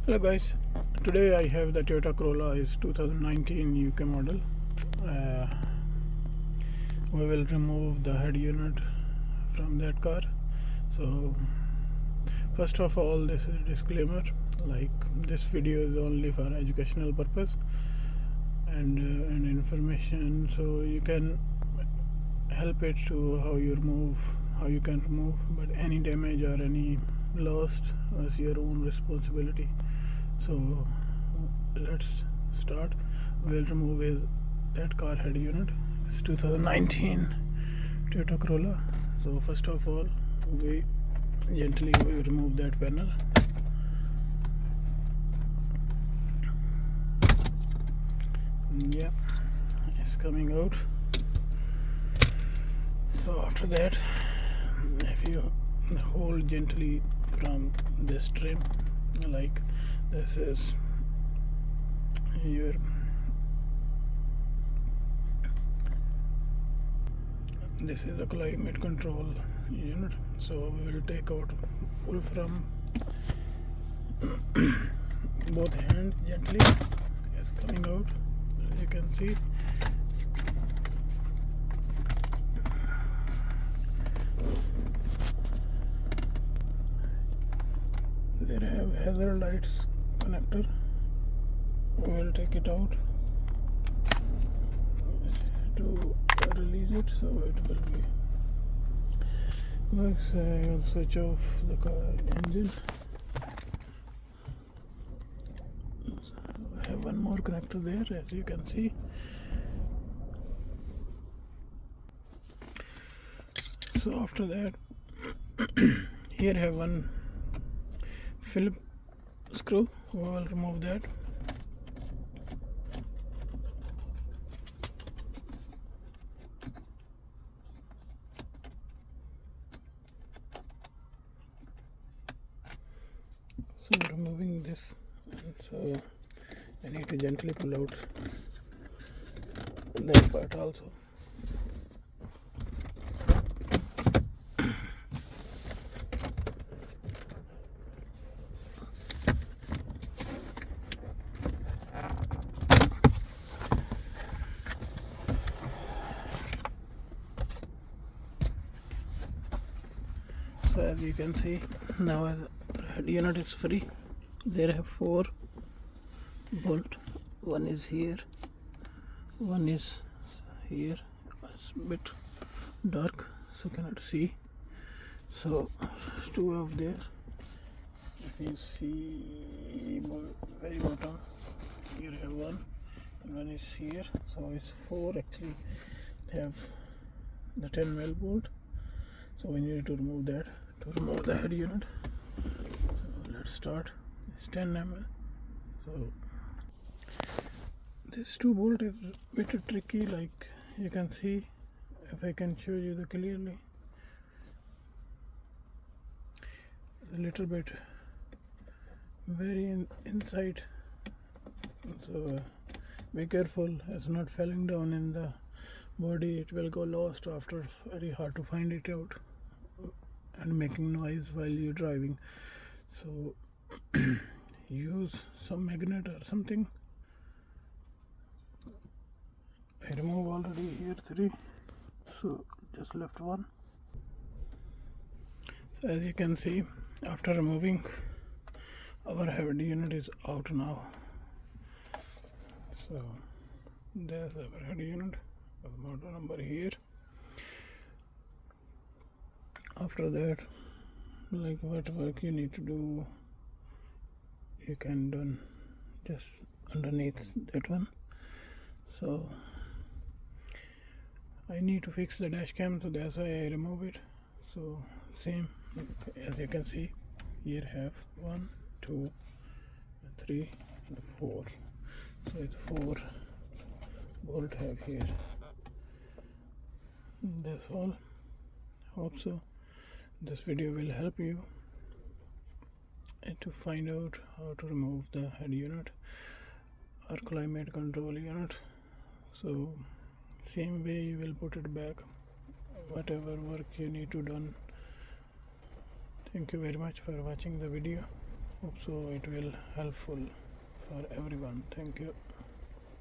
Hello guys, today I have the Toyota Corolla is 2019 UK model. uh, we will remove the head unit from that car. So first of all, this is a disclaimer, like this video is only for educational purpose and information, so you can help it to how you can remove, but any damage or any lost is your own responsibility. So let's start. We'll remove that car head unit. It's 2019 Toyota Corolla. So first of all, we gently remove that panel. Yeah, it's coming out. So after that, if you hold gently from this trim, like this is your this is a climate control unit. So we will take out, pull from both hands gently. It's coming out, as you can see. There have hazard lights connector. We will take it out to release it, so it will be works. I will switch off the car engine. I have one more connector there, as you can see. So after that, here I have one Phillips screw. We will remove that. So removing this, so I need to gently pull out that part also. So as you can see, now the head unit is free. There have 4 bolts. One is here, one is here. It's a bit dark, so cannot see. So 2 of there. If you see very bottom, here have one, and one is here. So it's 4 actually. Have the 10 mil bolt. So we need to remove that to remove the head unit. So let's start. It's 10 ml. So this 2 bolt is a bit tricky, like you can see. If I can show you the clearly, a little bit very inside. So be careful, it's not falling down in the body. It will go lost after, very hard to find it out, and making noise while you're driving. So use some magnet or something. I remove already here 3, so just left 1. So as you can see, after removing, our head unit is out now. So there's our head unit, the model number here. After that, like what work you need to do, you can do just underneath that one. So I need to fix the dash cam, so that's why I remove it. So same, as you can see, here have 1, 2, 3, and 4. So it's 4 bolt have here. That's all. Hope so this video will help you to find out how to remove the head unit or climate control unit. So same way you will put it back, whatever work you need to done. Thank you very much for watching the video. Hope so it will helpful for everyone. Thank you.